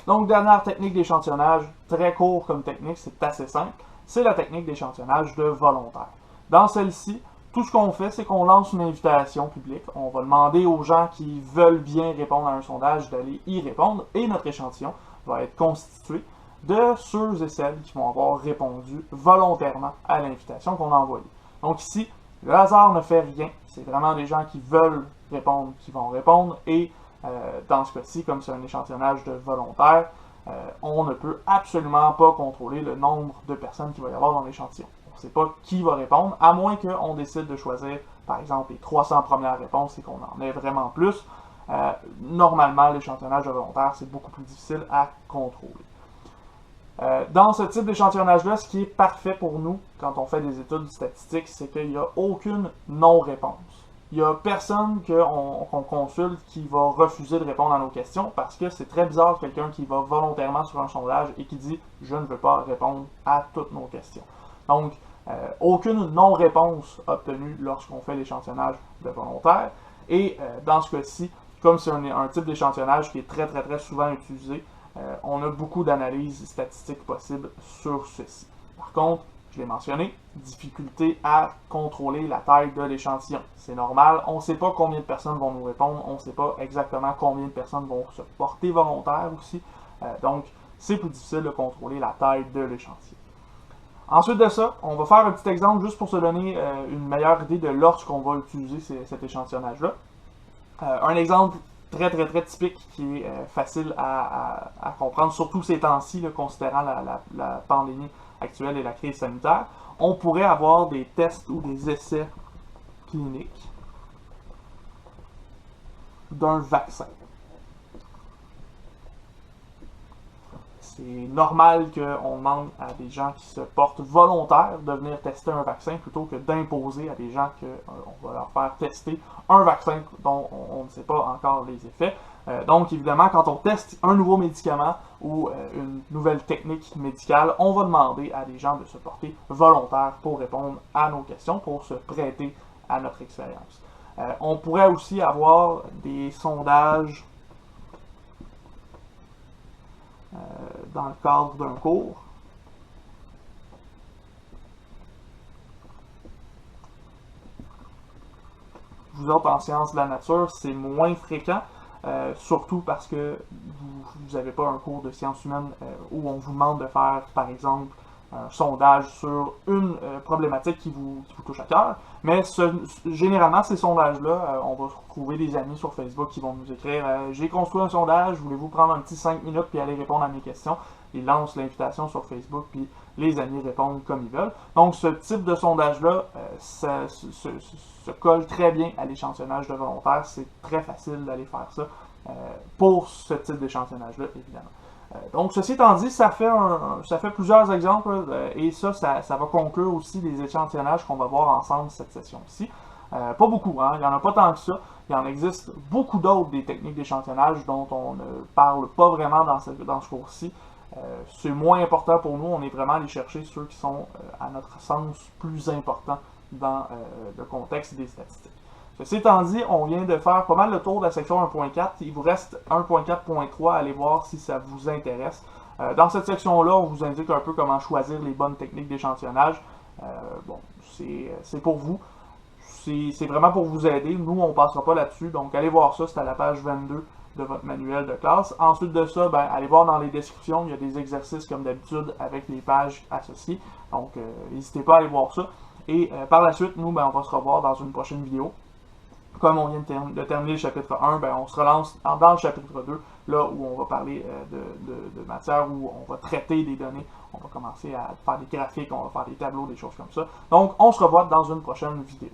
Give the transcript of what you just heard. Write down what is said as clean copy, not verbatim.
Donc, dernière technique d'échantillonnage, très court comme technique, c'est assez simple, c'est la technique d'échantillonnage de volontaire. Dans celle-ci, tout ce qu'on fait, c'est qu'on lance une invitation publique. On va demander aux gens qui veulent bien répondre à un sondage d'aller y répondre et notre échantillon va être constitué de ceux et celles qui vont avoir répondu volontairement à l'invitation qu'on a envoyée. Donc ici, le hasard ne fait rien. C'est vraiment des gens qui veulent répondre qui vont répondre et dans ce cas-ci, comme c'est un échantillonnage de volontaires, on ne peut absolument pas contrôler le nombre de personnes qu'il va y avoir dans l'échantillon. On ne sait pas qui va répondre, à moins qu'on décide de choisir, par exemple, les 300 premières réponses et qu'on en ait vraiment plus. Normalement, l'échantillonnage de volontaires, c'est beaucoup plus difficile à contrôler. Dans ce type d'échantillonnage-là, ce qui est parfait pour nous, quand on fait des études statistiques, c'est qu'il n'y a aucune non-réponse. Il n'y a personne qu'on consulte qui va refuser de répondre à nos questions parce que c'est très bizarre quelqu'un qui va volontairement sur un sondage et qui dit « je ne veux pas répondre à toutes nos questions ». Donc, aucune non-réponse obtenue lorsqu'on fait l'échantillonnage de volontaire. Et dans ce cas-ci, comme c'est un type d'échantillonnage qui est très souvent utilisé, on a beaucoup d'analyses statistiques possibles sur ceci. Par contre, je l'ai mentionné, difficulté à contrôler la taille de l'échantillon. C'est normal, on ne sait pas combien de personnes vont nous répondre, on ne sait pas exactement combien de personnes vont se porter volontaires aussi. Donc, c'est plus difficile de contrôler la taille de l'échantillon. Ensuite de ça, on va faire un petit exemple juste pour se donner une meilleure idée de lorsqu'on va utiliser cet échantillonnage-là. Un exemple très typique qui est facile à comprendre, surtout ces temps-ci, considérant la pandémie actuelle et la crise sanitaire. On pourrait avoir des tests ou des essais cliniques d'un vaccin. C'est normal qu'on demande à des gens qui se portent volontaires de venir tester un vaccin plutôt que d'imposer à des gens qu'on va leur faire tester un vaccin dont on ne sait pas encore les effets. Donc, évidemment, quand on teste un nouveau médicament ou une nouvelle technique médicale, on va demander à des gens de se porter volontaires pour répondre à nos questions, pour se prêter à notre expérience. On pourrait aussi avoir des sondages dans le cadre d'un cours. Vous autres, en sciences de la nature, c'est moins fréquent, surtout parce que vous n'avez pas un cours de sciences humaines où on vous demande de faire, par exemple, un sondage sur une problématique qui vous touche à cœur. Mais généralement, ces sondages-là, on va trouver des amis sur Facebook qui vont nous écrire « J'ai construit un sondage, voulez-vous prendre un petit 5 minutes puis aller répondre à mes questions ?» Ils lancent l'invitation sur Facebook, puis les amis répondent comme ils veulent. Donc, ce type de sondage-là, ça se colle très bien à l'échantillonnage de volontaires. C'est très facile d'aller faire ça pour ce type d'échantillonnage-là, évidemment. Donc, ceci étant dit, ça fait plusieurs exemples et ça va conclure aussi les échantillonnages qu'on va voir ensemble cette session-ci. Pas beaucoup, hein? Il n'y en a pas tant que ça. Il en existe beaucoup d'autres des techniques d'échantillonnage dont on ne parle pas vraiment dans ce cours-ci. C'est moins important pour nous, on est vraiment allé chercher ceux qui sont, à notre sens, plus importants dans le contexte des statistiques. Ceci étant dit, on vient de faire pas mal le tour de la section 1.4. Il vous reste 1.4.3 à aller voir si ça vous intéresse. Dans cette section-là, on vous indique un peu comment choisir les bonnes techniques d'échantillonnage. Bon, c'est pour vous. C'est vraiment pour vous aider. Nous, on ne passera pas là-dessus. Donc, allez voir ça, c'est à la page 22 de votre manuel de classe. Ensuite de ça, allez voir dans les descriptions, il y a des exercices comme d'habitude avec les pages associées. Donc, n'hésitez pas à aller voir ça. Et par la suite, nous, on va se revoir dans une prochaine vidéo. Comme on vient de terminer le chapitre 1, on se relance dans le chapitre 2, là où on va parler de matière, où on va traiter des données. On va commencer à faire des graphiques, on va faire des tableaux, des choses comme ça. Donc, on se revoit dans une prochaine vidéo.